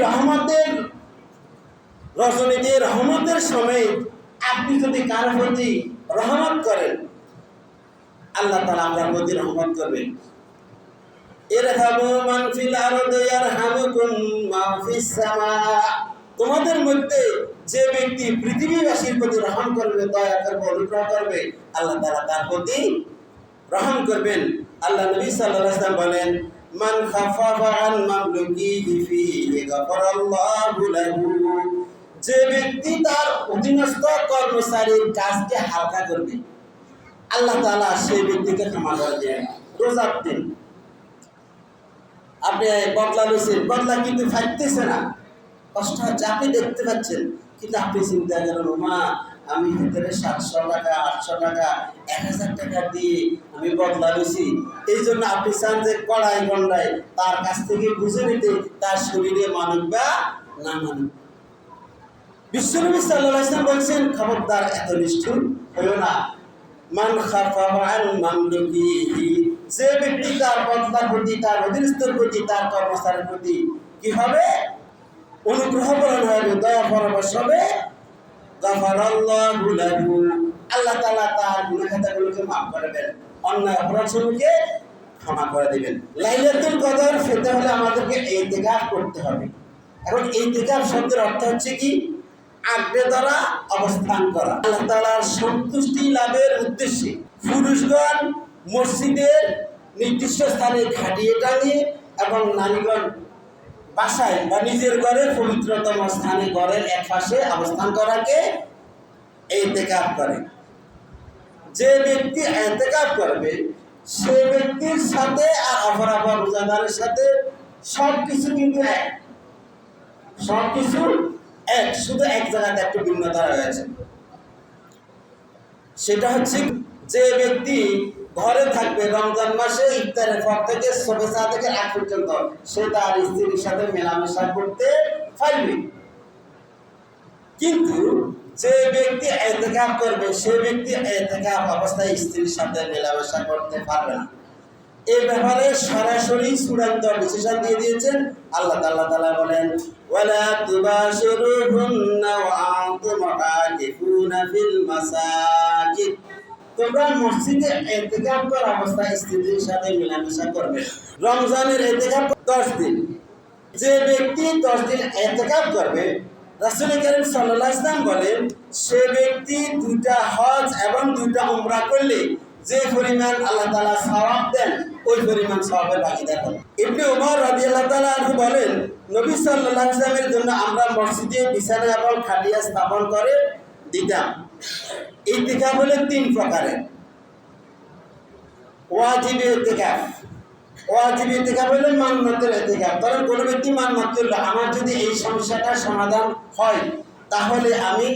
রহমতের রজনীতে রহমতের সময় আপনি যদি কারো প্রতি রহমত করেন, আল্লাহ তাআলা আপনার প্রতি রহমত করবেন। ইরহামু মান ফিল আরদি ইয়ারহামুকুম মান ফিস সামা। তোমাদের মধ্যে যে ব্যক্তি পৃথিবীবাসীর প্রতি রহম করবে, দয়া করবে, অনুগ্রহ করবে, আল্লাহ তাআলা তার প্রতি রহম করবেন। আল্লাহ নবী সাল্লাল্লাহু আলাইহি ওয়াসাল্লাম বলেন, মান খাফাফা আন মামলুকিহি ফিহি গাফারাল্লাহু লাহু। যে ব্যক্তি তার অধীনস্থ কর্মচারীর কাজকে হালকা করবে, আল্লাহ তাআলা সেই ব্যক্তিকে ক্ষমা করে দেন। রোজার দিন আপনি বদলা নিয়েছেন, বদলা কিন্তু ফাইতেছে না, কষ্ট হচ্ছে, আপনি দেখতে পাচ্ছেন, কিন্তু আপনি চিন্তা করেন, মা আমি ভিতরে 700 টাকা 800 টাকা 1000 টাকা দিয়ে আমি বদলা নিয়েছি। এই জন্য আপনি চান যে কড়াই গন্ডায় তার কাছ থেকে বুঝে নিতে তার শরীরে মানুক বা না মানুক। বিশ্বনবী সাল্লাল্লাহু আলাইহি ওয়াসাল্লাম বলছেন, খবরদার এত নিষ্ঠুর হইও না। মান খাফাফা আন মামলুকিহি, যে ব্যক্তি তার বদলার প্রতি, তার অধীনস্থর প্রতি, তার কর্মচারীর প্রতি কি হবে? অনুগ্রহ করা হবে, দয়া পরবশ হবে, গাফারাল্লাহু লাহু, আল্লাহ তাআলা তার গুনাহ খাতাগুলোকে মাফ করে দেন, অন্যায় অপরাধগুলোকে ক্ষমা করে দিবেন। লাইলাতুল কদর পেতে হলে আমাদেরকে ইতিকাফ করতে হবে। এখন ইতিকাফ শব্দের অর্থ হচ্ছে কি? আগ্নে দ্বারা অবস্থান করা। আল্লাহ তাআলার সন্তুষ্টি লাভের উদ্দেশ্যে পুরুষগণ মসজিদের নির্দিষ্ট স্থানে খাটিয়ে টাঙিয়ে এবং নারীগণ বাসায় বা নিজের ঘরের পবিত্রতম স্থানে ঘরের এক পাশে অবস্থান করাকে ইতিকাফ করে। যে ব্যক্তি ইতিকাফ করবে সে ব্যক্তির সাথে আর অপরাপর রোজাদারের সাথে সবকিছু কিন্তু এক, সবকিছু এক, শুধু এক জায়গাতে একটু ভিন্নতা রয়েছে। সেটা হচ্ছে যে ব্যক্তি ঘরে থাকবে রমজান মাসে ইফতারের পর থেকে সবে সাদেকের আগ পর্যন্ত, সে তার স্ত্রীর সাথে মেলামেশা করতে পারবে। কিন্তু যে ব্যক্তি ইতিকাফ করবে সে ব্যক্তি ইতিকাফ অবস্থায় স্ত্রীর সাথে মেলামেশা করতে পারবে না। এই ব্যাপারে সরাসরি চূড়ান্ত ডিসিশন দিয়ে দিয়েছেন আল্লাহ তাআলা বলেন, ওয়ালা তুবাশিরুহুন্না ওয়া আনতুম আকিফুনা ফিল মাসাজিদ। তোমরা মসজিদে ইতিকাফ করা অবস্থায় স্ত্রীর সাথে মেলামেশা করবে। রমজানের ইতিকাফ 10 দিন। যে ব্যক্তি 10 দিন ইতিকাফ করবে, রাসূল করিম সাল্লাল্লাহু আলাইহি ওয়াসাল্লাম বলেন, সে ব্যক্তি 2টা হজ এবং 2টা উমরা করলে যে পরিমাণ আল্লাহ তাআলা সওয়াব দেন ওই পরিমাণ সওয়াবের ভাগীদার হবে। ইবনে উমর রাদিয়াল্লাহু তাআলা আনহু বলেন, নবী সাল্লাল্লাহু আলাইহি ওয়াসাল্লামের জন্য আমরা মসজিদে বিছানা এবং খাটিয়া স্থাপন করে দিতাম। ইতিকাফ হলো 3 প্রকারের। ওয়াজিব ইতিকাফ, ওয়াজিব ইতিকাফ হলো মান্নাতের ইতিকাফ। ধরেন কোনো ব্যক্তি মান্নাত করলো, আমার যদি এই সমস্যাটার সমাধান হয় তাহলে আমি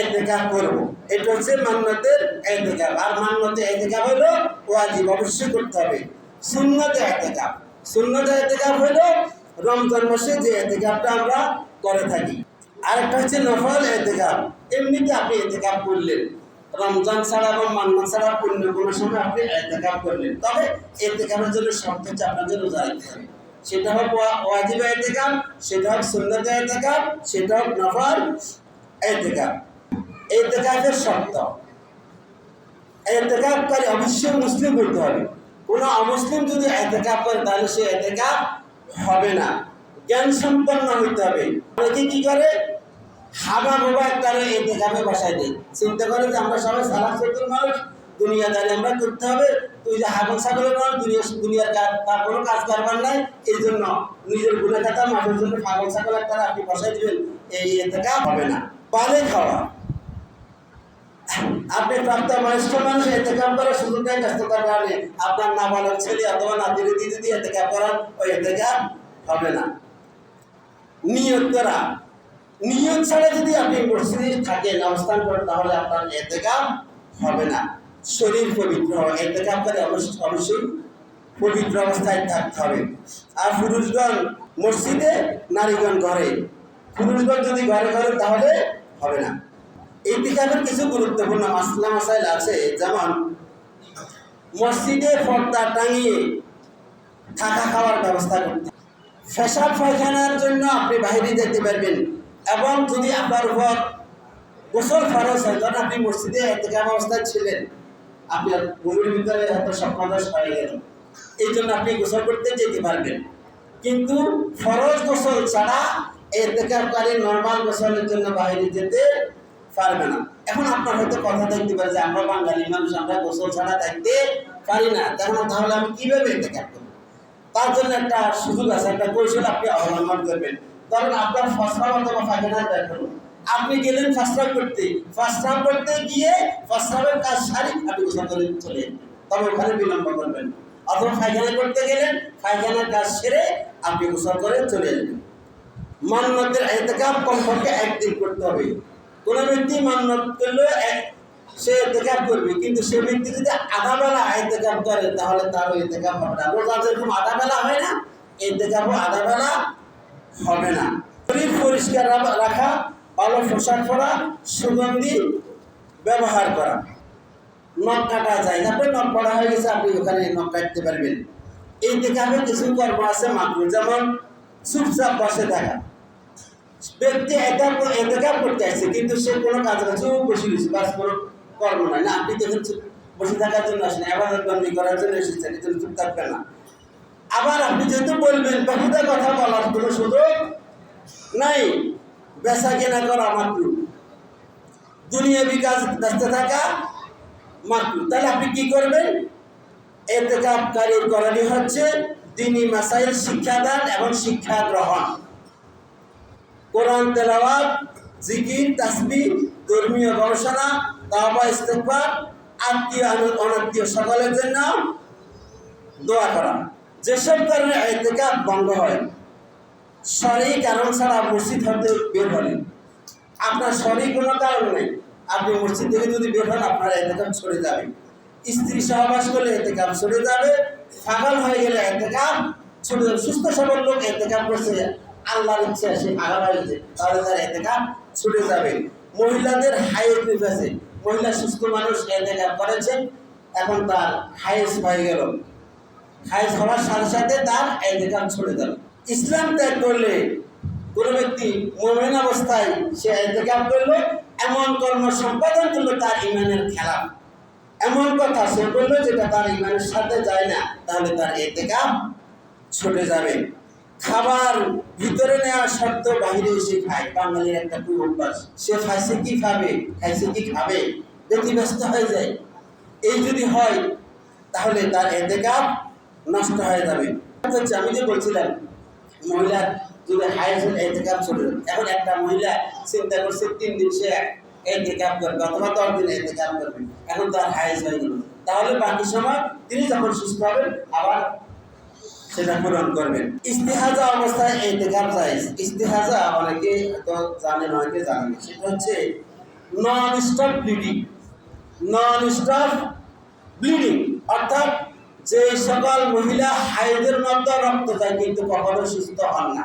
ইতিকাফ করব, এটা হচ্ছে মান্নাতের ইতিকাফ। আর মান্নাতের ইতিকাফ হলো ওয়াজিব, অবশ্যই করতে হবে। সুন্নতে ইতিকাফ, সুন্নতে ইতিকাফ হলো রমজান মাসে যে ইতিকাফটা আমরা করে থাকি। আরেকটা হচ্ছে নফল ইতিকাফ, এমনিতে আপনি ইতিকাফ করলেন, রমজান ছাড়া এবং মান্নাত ছাড়া অন্য কোনো সময় আপনি ইতিকাফ করলেন, তবে ইতিকাফের জন্য শর্ত হচ্ছে আপনাকে রোজা রাখতে হবে। সেটা হোক ওয়াজিব ইতিকাফ, সেটা হোক সুন্নতে ইতিকাফ, সেটা হোক নফল ইতিকাফ। ইতিকাফের শর্ত, ইতিকাফকারী অবশ্যই মুসলিম হতে হবে। কোনো অমুসলিম যদি ইতিকাফ করে তাহলে সে ইতিকাফ হবে না, জ্ঞান সম্পন্ন হইতে হবে। অনেকে কি করে, হাবা বাবা তারা ইতিকাফে বসায় দেয়, চিন্তা করে যে আমরা সবাই সালাত চতুর মানুষ, দুনিয়াদারি আমরা করতে হবে, তুই যে হাগল ছাগলের মানুষ, দুনিয়ার তার কোনো কাজ কারবার নাই, এই জন্য নিজের গুণে খাতা মাঠের জন্য পাগল ছাগল একটা আপনি বসাই দিবেন, এই ইতিকাফ হবে না। পালে খাওয়া, আপনি প্রাপ্তবয়স্ক মানুষ ইতিকাফ করার সুযোগ নেই ব্যস্ততার কারণে, আপনার নাবালক ছেলে অথবা নাতির দিদি যদি ইতিকাফ করান ওই ইতিকাফ হবে না। নিয়ত করা, নিয়ত ছাড়া যদি আপনি মসজিদে থাকেন অবস্থান করেন তাহলে আপনার ইতিকাফ হবে না। শরীর পবিত্র, ইতিকাফ করে অবশ্যই পবিত্র অবস্থায় থাকতে হবে। আর পুরুষগণ মসজিদে, নারীগণ ঘরে। পুরুষগণ যদি ঘরে ঘরে তাহলে হবে না। ইতিকাফের কিছু গুরুত্বপূর্ণ মাসলা মাসাইল আছে, যেমন মসজিদে পর্দা টাঙিয়ে থাকা খাওয়ার ব্যবস্থা করতে, পেশাব পায়খানার জন্য আপনি বাইরে যেতে পারবেন। এবং যদি আপনার উপর গোসল ফরজ হয়, তখন আপনি মসজিদে ইতিকাফ অবস্থায় ছিলেন, আপনার ঘুমের ভিতরে হয়তো স্বপ্নদোষ হয়ে গেল, এই জন্য আপনি গোসল করতে যেতে পারবেন। কিন্তু ফরজ গোসল ছাড়া ইতিকাফকারী নরমাল গোসলের জন্য বাইরে যেতে পারবে না। এখন আপনার হয়তো কথা থাকতে পারে যে আমরা বাঙালি মানুষ, আমরা গোসল ছাড়া থাকতে পারি না, তাহলে আমি কিভাবে ইতিকাফ করব? তার জন্য একটা সুযোগ আছে, একটা কৌশল আপনি অবলম্বন করবেন। ধরুন আপনার প্রস্রাব অথবা পায়খানার ব্যাপার, আপনি গেলেন প্রস্রাব করতে গিয়ে প্রস্রাবের কাজ সারি আপনি গোসল করে চলে যাবেন, তবে ওখানে বিলম্ব করবেন। অথবা পায়খানা করতে গেলেন, পায়খানার কাজ সেরে আপনি গোসল করে চলে যাবেন। মান্নতের ইতিকাফ কমপক্ষে একদিন করতে হবে। কোনো ব্যক্তি মান্নত করলে সে ইতিকাফ করবে, কিন্তু সে ব্যক্তি যদি আধা বেলা ইতিকাফ করে তাহলে তারও ইতিকাফ হবে না। রোজা যেরকম আধা বেলা হয় না, ইতিকাফও আধা বেলা হবে না। শরীর পরিষ্কার রাখা, ভালো পোশাক পরা, সুগন্ধি ব্যবহার করা, নখ কাটা যায়, আপনার নখ পড়া হয়ে গেছে, আপনি ওখানে নখ কাটতে পারবেন। ইতিকাফে কিছু কর্ম আছে মাকরুহ, যেমন চুপচাপ বসে থাকা। ব্যক্তি ইতিকাফ করতে আসছে কিন্তু সে কোনো কাজ বসে গেছে, বাস কোনো কর্ম নাই না, আপনি দেখুন বসে থাকার জন্য আসেন, ইবাদত বন্দী করার জন্য এসেছেন, এই জন্য চুপ থাকবেন না। আবার আপনি যেহেতু বলবেন, বহুতা কথা বলার কোনো সুযোগ নাই, বেচা কেনা করা মাকরুহ, দুনিয়াবি কাজ ব্যস্ত থাকা মাকরুহ। তাহলে আপনি কি করবেন? ইতিকাফকারীর করণীয় হচ্ছে দ্বীনি মাসাইল শিক্ষাদান এবং শিক্ষা গ্রহণ, কোরআন তেলাওয়াত, জিকির, তাসবিহ, ধর্মীয় গবেষণা, তাওবা, ইস্তেগফার, আত্মীয় অনাত্মীয় সকলের জন্য দোয়া করা। যেসব কারণে ইতিকাফ ভঙ্গ হয়, শরঈ কারণ ছাড়া মসজিদ হতে বের হলেন, আপনার শরঈ কোনো কারণ নেই, আপনি মসজিদ থেকে যদি বের হন আপনার ইতিকাফ ছড়ে যাবে। স্ত্রী সহবাস করলে ইতিকাফ ছড়ে যাবে, পাগল হয়ে গেলে ইতিকাফ ছড়ে যাবে। সুস্থ সবল লোক ইতিকাফ করছে, আল্লাহর ইচ্ছা সে পাগল হয়েছে, তাহলে তার ইতিকাফ ছুটে যাবে। মহিলাদের হাইজ আছে, মহিলা সুস্থ মানুষ ইতিকাফ করেছেন, এখন তার হাইজ হয়ে গেল, হাইজ হওয়ার সাথে সাথে তার ইতিকাফ ছুটে গেল। ইসলাম ত্যাগ করলে কোনো ব্যক্তি মুমিন অবস্থায় সে ইতিকাফ করলো, এমন কর্ম সম্পাদন করলো তার ঈমানের খেলাফ, এমন কথা সে বললো যেটা তার ঈমানের সাথে যায় না, তাহলে তার ইতিকাফ ছুটে যাবে। খাবার ভিতরে নেওয়া শর্ত বাহিরে এসে খায়, বাঙালির একটা খুব অভ্যাস, সে খাইছে কি খাবে, খাইছে কি খাবে, ব্যতিব্যস্ত হয়ে যায়। এই যদি হয় তাহলে তার ইতিকাফ নষ্ট হয়ে যাবে। আমি যে বলছিলাম মহিলা যদি হাইজ ইতিকাফ চলে যাবে, এখন একটা মহিলা চিন্তা করছে 3 দিন সে ইতিকাফ করবে অথবা 10 দিন ইতিকাফ করবে, এখন তার হাইজ হয়ে গেল, তাহলে বাকি সময় তিনি যখন সুস্থ হবেন আবার সেটা পূরণ করবেন। ইস্তিহাজা অবস্থায় ইতিকাফ জায়েজ। ইস্তিহাজা অনেকে তো জানেন, অনেকে জানেন, সেটা হচ্ছে নন স্টপ ব্লিডিং, অর্থাৎ যে সকল মহিলা হাইজের মতো রক্ত যায় কিন্তু কখনো সুস্থ হন না,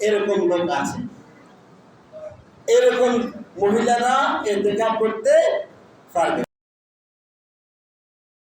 এরকম লোক আছে। এরকম মহিলারা ইতিকাফ করতে পারবে।